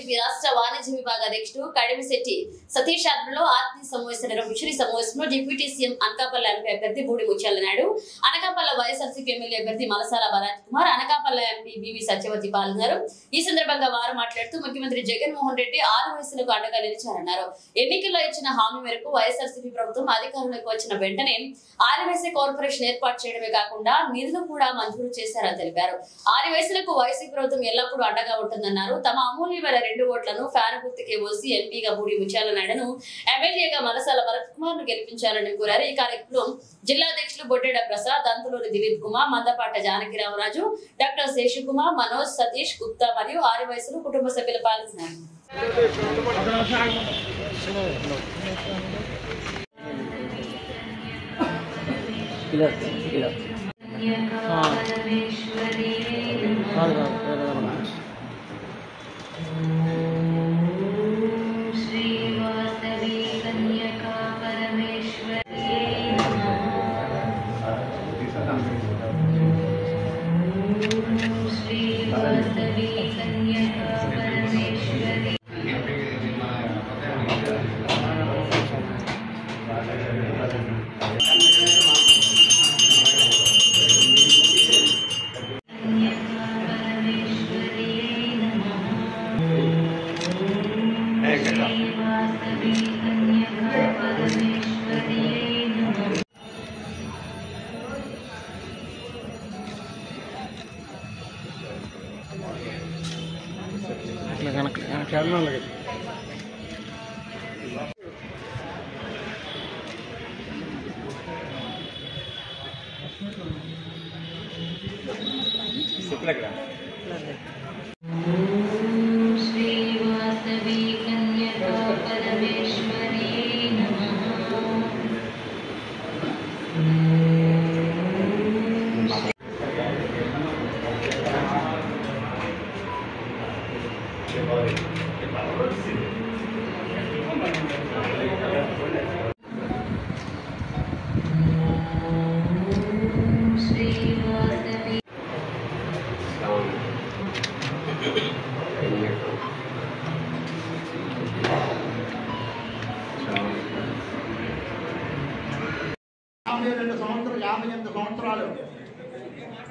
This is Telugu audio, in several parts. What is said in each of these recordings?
బీజేపీ రాష్ట్ర వాణిజ్య విభాగ అధ్యక్షుడు కడిమిశెట్టి సతీష్ ఆధ్వర్యంలో ఆత్మీయ సమావేశం నిర్వహించిన సమావేశంలో డిప్యూటీ సీఎం అనకాపల్లి ఎంపీ అభ్యర్థి బూడి ముత్యాల నాయుడు, అనకాపల్లి వైఎస్ఆర్సీపీ ఎమ్మెల్యే అభ్యర్థి మలసాల భరత్ కుమార్, అనకాపల్లి ఎంపీ బివి సత్యవతి పాల్గొన్నారు. ఈ సందర్భంగా వారు మాట్లాడుతూ ముఖ్యమంత్రి జగన్మోహన్ రెడ్డి 6 వయసులకు అండగా నిలిచారన్నారు. ఎన్నికల్లో ఇచ్చిన హామీ మేరకు వైఎస్ఆర్సీపీ ప్రభుత్వం అధికారంలోకి వచ్చిన వెంటనే ఆర్యవైశ్య కార్పొరేషన్ ఏర్పాటు చేయడమే కాకుండా నిధులు కూడా మంజూరు చేశారని తెలిపారు. ఆర్యవైశ్యులకు వైసీపీ ప్రభుత్వం ఎల్లప్పుడూ అండగా ఉంటుందన్నారు. తమ అమూల్యమైన 2 ఓట్లను ఫ్యాన్ గుర్తుకే వేసి ఎంపీగా బూడి ముత్యాల నాయుడును, ఎమ్మెల్యేగా మలసాల భరత్ కుమార్ ను గెలిపించాలని కోరారు. ఈ కార్యక్రమంలో జిల్లా అధ్యక్షులు బొడ్డెడ ప్రసాద్, దంతులూరి దిలీప్ కుమార్, మందపాట జానకిరామరాజు, డాక్టర్ శేషకుమార్, మనోజ్, సతీష్ గుప్తా మరియు ఆర్యవైశ్యులు కుటుంబ సభ్యులు పాల్గొన్నారు.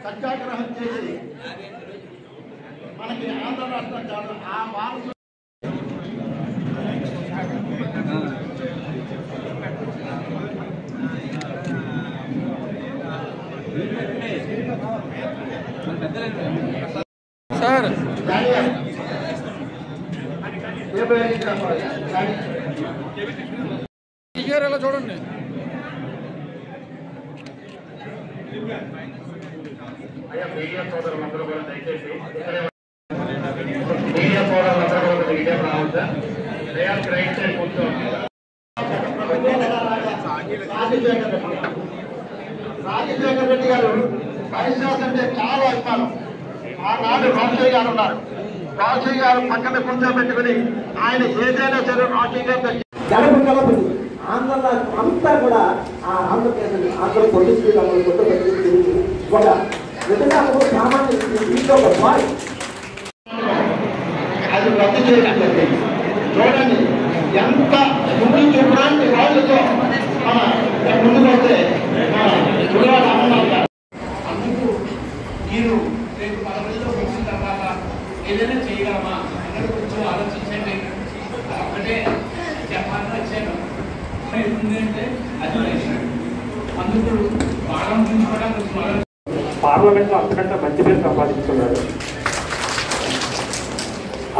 సత్యాగ్రహం చేసి మనకి ఆంధ్ర రాష్ట్రం కాదు ఆ భారత సార్ ఎలా చూడండి. మీడియా సోదరులందరూ కూడా దయచేసి మీడియా సోదరులందరూ కూడా విజయం రావద్దా రేయాల్కి రైట్ సైడ్ కూర్చోండి. రాజశేఖర్ రెడ్డి గారు పరిశ్రమ అంటే చాలా అభిమానం. ఆనాడు రాజశేఖర్ గారు ఉన్నారు. రాజశేఖర్ గారు పక్కన కూర్చోబెట్టుకుని ఆయన ఏదైనా సరే రాజశేఖర్ గారు జనపు కలపదు ఆంధ్ర అంతా కూడా ఆ ఆంధ్రప్రదేశ్ ఆంధ్ర పొలిటికల్ ఒక నిజంగా సామాన్య ఇంట్లో ఒక బాయ్ అది రద్దు చేయడానికి చూడండి ఎంత ముందు చూడడానికి వాళ్ళతో ముందుకు వస్తే అందుకు మీరు రేపు 10 రోజుల్లో వచ్చిన తర్వాత ఏదైనా చేయగలమా అన్నది కొంచెం ఆలోచించండి. ఒకటే చెప్పాలని వచ్చాను. ఎందుకంటే అది అందుకు భాగం గురించి కూడా కొంచెం పార్లమెంట్లో అంతకంటే మంచి పేరు సంపాదించుకున్నాడు.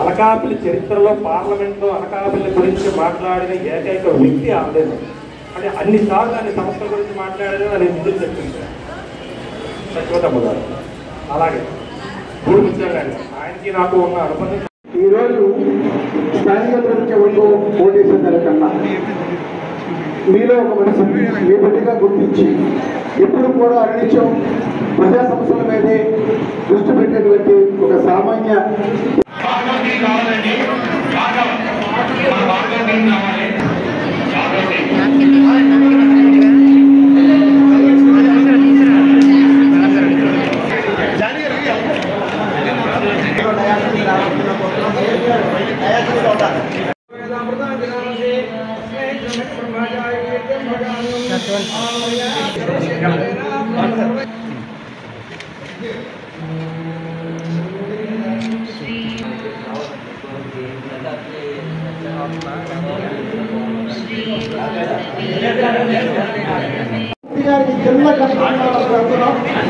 అనకాపల్లి చరిత్రలో పార్లమెంట్లో అనకాపల్లి గురించి మాట్లాడిన ఏకైక వ్యక్తి ఆందోళన అంటే అన్నిసార్లు అన్ని సంస్థల గురించి మాట్లాడేది అని నిధులు చెప్పింది సత్యవతమ్మ గారు. అలాగే బూడి ముత్యాల గారు ఆయనకి నాకు ఉన్న అనుబంధం. ఈరోజు స్థానిక ప్రభుత్వంలో ఓటేసిన దానికన్నా మీలో ఒక మనిషి మీ బిడ్డగా గుర్తించి ఎప్పుడు కూడా అనిత్యం ప్రజా సమస్యల మీదే దృష్టి పెట్టేటువంటి ఒక సామాన్య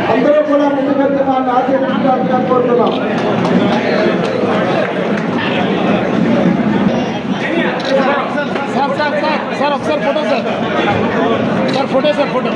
అందరూ కూడా ముందుకెళ్తే వాళ్ళని ఆశీర్వదించాలని కోరుతున్నాం. సార్ ఒకసారి ఫోటో సార్ ఫోటో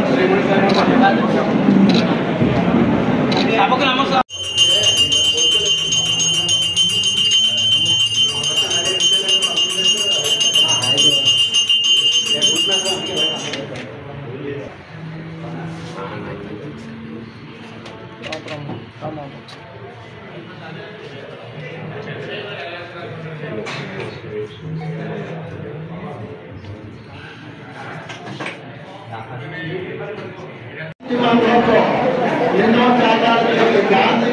ఎన్నో గాంధీ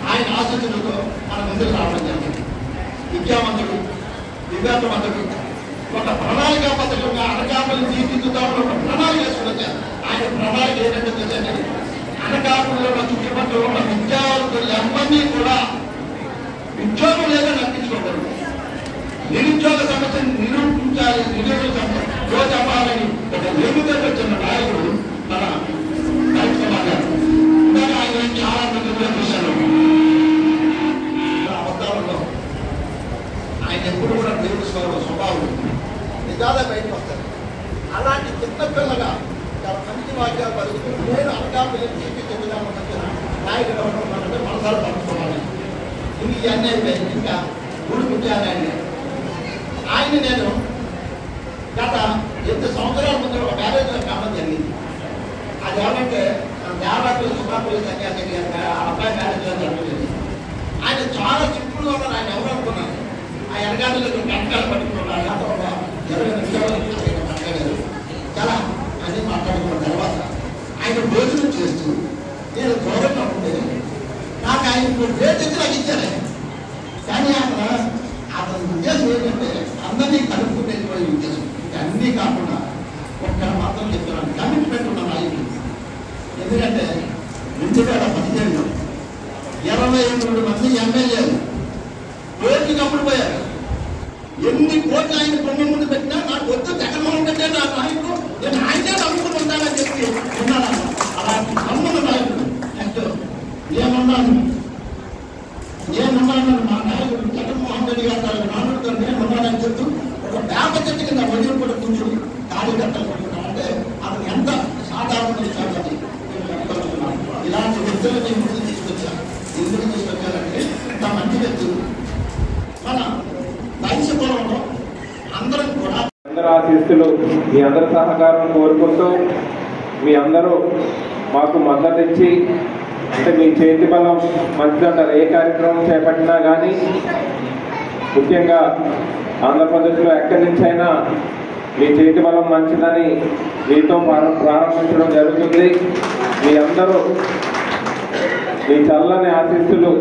ఆయన ఆశీస్సులతో మన ముందుకు రావడం జరిగింది. విద్యావంతుడు, విద్యార్థులందరూ ఒక ప్రణాళిక పథకంగా అనకాపల్లి తీర్చిదిద్దామని ఒక ప్రణాళిక వేసుకొచ్చారు. ఆయన ప్రణాళిక ఏంటంటే తెలియదు. అనకాపల్లిలో ఉన్న చుట్టుపక్కల ఉన్న విద్యార్థులు ఎంతమంది కూడా ఉద్యోగం లేదా నప్పించుకోకూడదు. నిరుద్యోగ సమస్యను నిరూపించాలి, నిరుద్యోగ సమస్య చెప్పాలని ఒక ఎన్నికలకు వచ్చిన నాయకుడు మన సమాజాలు ఆయన చాలా మంది చూశాను. అబద్ధాలలో ఆయన ఎప్పుడు కూడా దేవుడి స్వభావం నిజాలే బయటకు వస్తారు. అలాంటి చిన్న పిల్లగా చాలా మంచి వాక్యాలు పలుకుతూ నేను అనకాపల్లి చెందుదామని వచ్చిన నాయకుడు ఎవరు మనసాలు పంచుకోవాలి. ఇవన్నీ అయిపోయింది. ఇంకా గుడి ముత్యాలని ఆయన నేను గత 8 సంవత్సరాల ముందు ఒక మ్యారేజ్లో కావడం జరిగింది. అది ఎవరంటే దేవాలయం సుఖాపల్లి సన్యాసి అబ్బాయి మ్యారేజ్లో జరుగుతుంది. ఆయన చాలా సింపుల్గా ఉన్నారు. ఆయన ఎవరు అనుకున్నారు ఆ ఎనగాళ్ళు కంటకాలు పట్టుకున్నారు. 20 నిమిషాలు మాట్లాడారు. చాలా అని మాట్లాడుకున్న తర్వాత ఆయన భోజనం చేస్తూ నేను దూరంగా ఉంటే నాకు ఆయన రేట్ నాకు ఇచ్చారు. కానీ అక్కడ అతని ఉద్దేశం ఏంటంటే అందరినీ కలుపుకునేటువంటి ఉద్దేశం. అన్నీ కాకుండా ఒక్కడ మాత్రం చెప్తున్నాను, కమిట్మెంట్ ఉన్న నాయకులు. ఎందుకంటే 2017లో 23 మంది ఎమ్మెల్యేలు కోర్టుకి అప్పుడు పోయారు. ఎన్ని కోట్లు ఆయన బొమ్మ ముందు పెట్టినా నాకు వచ్చి జగన్మోహన్ రెడ్డి నా నాయకుడు, నేను ఆయనే నమ్ముకుని ఉంటానని చెప్పి ఉన్నాను. అలాంటి నమ్ముల నాయకుడు నెక్స్ట్ ఏమన్నాను మా నాయకుడు జగన్మోహన్ రెడ్డి గారు నాన్నతో నేనున్నానని చెప్తూ ఒక వేప చెట్టు కింద వదిలి కూడా కూర్చొని కార్యకర్తలు కొట్టుకుంటామంటే అతను ఎంత సాధారణ విషయాలు అది ఇలాంటి వ్యక్తులు నేను ముందు తీసుకొచ్చాను. ఎందుకు తీసుకొచ్చానంటే ఇంత మంచి వ్యక్తులు మన వైశ్యపురంలో అందరం కూడా అందరూ ఆశీస్సులు, మీ అందరి సహకారం కోరుకుంటూ మీ అందరూ మాకు మద్దతు ఇచ్చి అంటే మీ చేతి బలం మంచిదంటారు. ఏ కార్యక్రమం చేపట్టినా కానీ ముఖ్యంగా ఆంధ్రప్రదేశ్లో ఎక్కడి నుంచైనా మీ చేతి బలం మంచిదని మీతో ప్రారంభించడం జరుగుతుంది. మీ అందరూ మీ చల్లని ఆశీస్సులు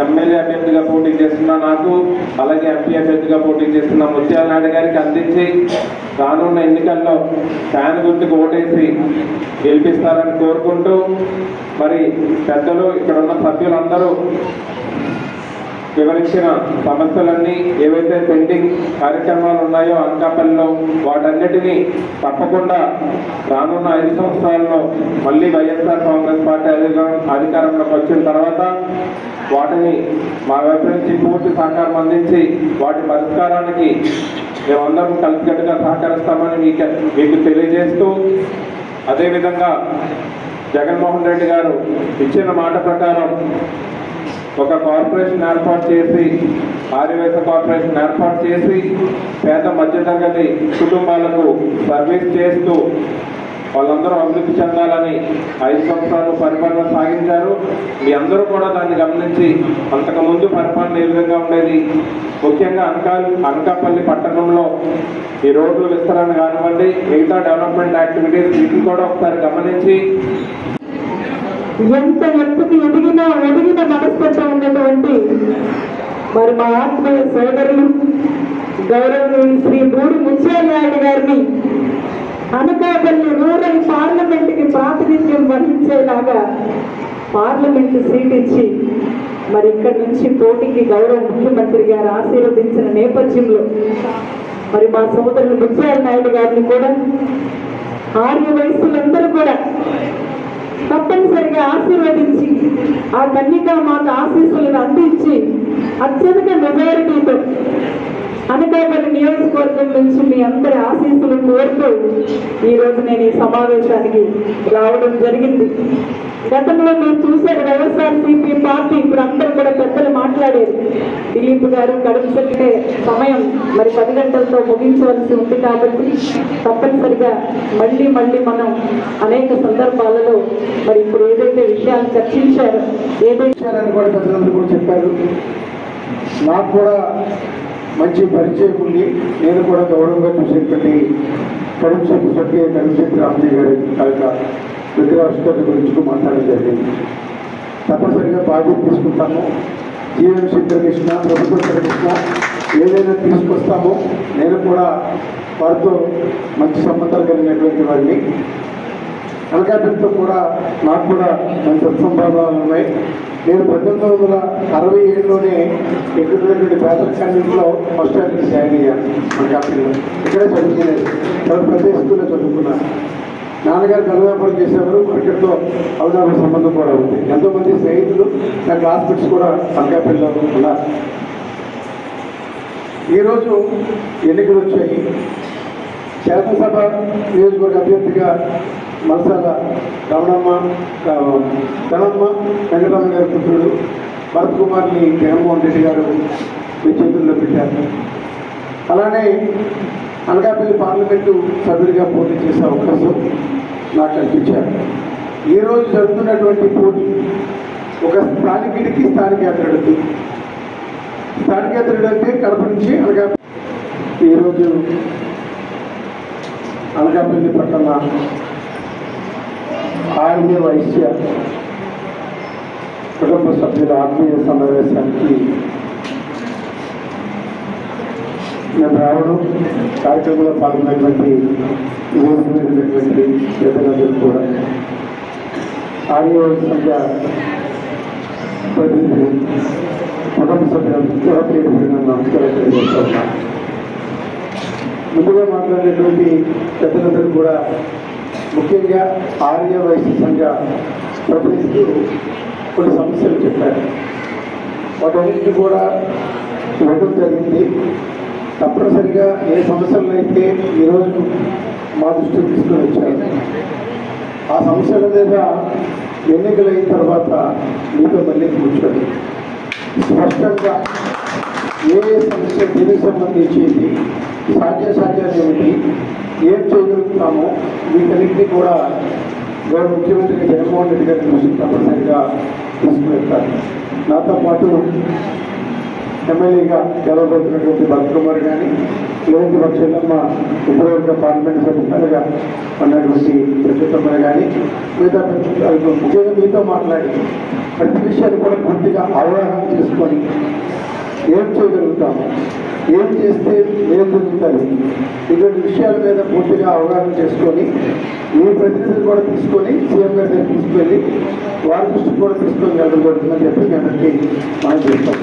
ఎమ్మెల్యే అభ్యర్థిగా పోటీ చేస్తున్న నాకు, అలాగే ఎంపీ అభ్యర్థిగా పోటీ చేస్తున్న ముత్యాల నాయుడు గారికి అందించి రానున్న ఎన్నికల్లో ఫ్యాన్ గుర్తుకు ఓటేసి గెలిపిస్తారని కోరుకుంటూ, మరి పెద్దలు ఇక్కడ ఉన్న సభ్యులందరూ వివరించిన సమస్యలన్నీ ఏవైతే పెండింగ్ కార్యక్రమాలు ఉన్నాయో అనకాపల్లిలో వాటన్నిటినీ తప్పకుండా రానున్న 5 సంవత్సరాల్లో మళ్ళీ వైఎస్ఆర్ కాంగ్రెస్ పార్టీ అధికారంలోకి వచ్చిన తర్వాత వాటిని మా వైపు నుంచి పూర్తి సహకారం అందించి వాటి పరిష్కారానికి మేమందరం కలిసికట్టుగా సహకరిస్తామని మీకు తెలియజేస్తూ, అదేవిధంగా జగన్మోహన్ రెడ్డి గారు ఇచ్చిన మాట ప్రకారం ఒక కార్పొరేషన్ ఏర్పాటు చేసి, ఆర్యవేశ కార్పొరేషన్ ఏర్పాటు చేసి పేద మధ్యతరగతి కుటుంబాలకు సర్వీస్ చేస్తూ వాళ్ళందరూ అభివృద్ధి చెందాలని 5 సంవత్సరాలు పరిపాలన సాగించారు. మీ అందరూ కూడా దాన్ని గమనించి అంతకుముందు పరిపాలన ఏ విధంగా ఉండేది, ముఖ్యంగా అనకాపల్లి పట్టణంలో ఈ రోడ్లు విస్తరణ కానివ్వండి, మిగతా డెవలప్మెంట్ యాక్టివిటీస్ వీటిని కూడా ఒకసారి గమనించి ఎంత ఎత్తుకు ఎదిగిన మనస్తత్వం ఉన్నటువంటి మరి మా ఆత్మీయ సోదరులు గౌరవనీయులు శ్రీ బూడి ముత్యాల నాయుడు గారిని అనకాపల్లి రూరల్ పార్లమెంటుకి ప్రాతినిధ్యం వహించేలాగా పార్లమెంటు సీట్ ఇచ్చి మరి ఇక్కడి నుంచి పోటీకి గౌరవ ముఖ్యమంత్రి గారు ఆశీర్వదించిన నేపథ్యంలో మరి మా సోదరులు ముత్యాల నాయుడు గారిని కూడా ఆర్య వయస్సులందరూ కూడా తప్పనిసరిగా ఆశీర్వదించి ఆ కన్యకామాత ఆశీస్సులను అందించి అత్యధిక మెజారిటీతో అనకాపల్లి నియోజకవర్గం నుంచి మీ అందరి ఆశీస్సులు కోరుతూ ఈరోజు నేను ఈ సమావేశానికి రావడం జరిగింది. గతంలో మీరు చూశారు వైఎస్ఆర్సీపీ పార్టీ, ఇప్పుడు అందరూ కూడా పెద్దలు మాట్లాడారు. దిలీప్ గారు కడుపు పెట్టే సమయం మరి 10 గంటలతో ముగించవలసి ఉంది కాబట్టి తప్పనిసరిగా మళ్ళీ మనం అనేక సందర్భాలలో మరి ఇప్పుడు ఏదైతే విషయాలు చర్చించారో కూడా పెద్దలందరూ కూడా చెప్పారు. నాకు కూడా మంచి పరిచయం ఉంది. నేను కూడా గౌరవంగా చూసేటువంటి కడుపుశెట్టి స్వర్గీయ కడుపుశెట్టి రామజీ గారి విగ్రహావిష్కరణ గురించి మాట్లాడడం జరిగింది. తప్పనిసరిగా బాధ్యత తీసుకుంటాము. జీఎంసీ కృష్ణ, ప్రభుత్వ కృష్ణ ఏదైనా తీసుకొస్తామో నేను కూడా వారితో మంచి సంబంధాలు కలిగినటువంటి వారిని. అనకాపల్లితో కూడా నాకు కూడా మంచి సత్సంబంధాలు ఉన్నాయి. నేను 1967లోనే ఇక్కడ ఉన్నటువంటి పేదరికాన్నింటిలో ఫస్ట్ ఇయర్ జాయిన్ అయ్యాను. అనకాపల్లిలో ఇక్కడే చదువుకునేది. ప్రతి స్కూల్లో చదువుకున్నాను. నాన్నగారు గల్వ్యాపారం చేసేవారు. అక్కడితో అవగాహన సంబంధం కూడా ఉంది. ఎంతోమంది స్నేహితులు నా క్లాస్మేట్స్ కూడా అనకాపల్లిలో ఉన్నారు. ఈరోజు ఎన్నికలు వచ్చాయి. శాసనసభ నియోజకవర్గ అభ్యర్థిగా మలసాల రమణమ్మ వెంకటరమణ గారి పుత్రుడు భరత్ కుమార్ని జగన్మోహన్ రెడ్డి గారు మీ చేతుల్లో పెట్టారు. అలానే అనకాపల్లి పార్లమెంటు సభ్యుడిగా పోటీ చేసే అవకాశం నాకు కల్పించారు. ఈరోజు జరుగుతున్నటువంటి పోటీ ఒక స్థానికుడికి స్థానికేతరుడికి. స్థానికేతరుడు అంటే కడప నుంచి అనకాపల్లి. ఈరోజు అనకాపల్లి పట్టణ ఆర్య వైశ్య కుటుంబ సభ్యుల ఆత్మీయ సమావేశానికి నేను రావడం, కార్యక్రమంలో పాల్గొన్నటువంటి పెద్దలందరూ కూడా ఆర్య సంఘ ప్రతినిధులు కుటుంబ సభ్యులు నమస్కారం తెలియజేస్తున్నా. ముందుగా మాట్లాడేటువంటి పెద్దలందరూ కూడా ముఖ్యంగా ఆర్య వైశ్య సంఘ ప్రతినిధులు కొన్ని సమస్యలు చెప్పారు. వాటన్నింటినీ కూడా ఇవ్వడం జరిగింది. తప్పనిసరిగా ఏ సమస్యలను అయితే ఈరోజు మా దృష్టికి తీసుకుని వచ్చారు, ఆ సమస్యల మీద ఎన్నికలైన తర్వాత మీతో మళ్ళీ కూర్చొని స్పష్టంగా ఏ సమస్య దీనికి సంబంధించింది, సాధ్యాసాధ్యాలు ఏమిటి, ఏం చేయగలుగుతామో వీటన్నింటినీ కూడా గౌరవ ముఖ్యమంత్రి జగన్మోహన్ రెడ్డి గారి దృష్టికి తప్పనిసరిగా తీసుకువెళ్తారు. నాతో పాటు ఎమ్మెల్యేగా గెలవబోతున్నటువంటి భరత్ కుమార్ కానీ, లేదంటే మా చెల్లమ్మ ఇప్పటివరకు పార్లమెంట్ సభ్యులుగా ఉన్నటువంటి ప్రస్తుతమ్మ కానీ, మిగతా ముఖ్యంగా మీతో మాట్లాడి ప్రతి విషయాన్ని కూడా పూర్తిగా అవగాహన చేసుకొని ఏం చేయగలుగుతాము, ఏం చేస్తే ఏం జరుగుతుంది, ఇటువంటి విషయాల మీద పూర్తిగా అవగాహన చేసుకొని మీ ప్రతినిధులు కూడా తీసుకొని సీఎం గారి దగ్గర తీసుకెళ్ళి వారి దృష్టికి కూడా తీసుకొని వెళ్ళడం జరుగుతుందని చెప్పి మీ అందరికీ మనం చేస్తాం.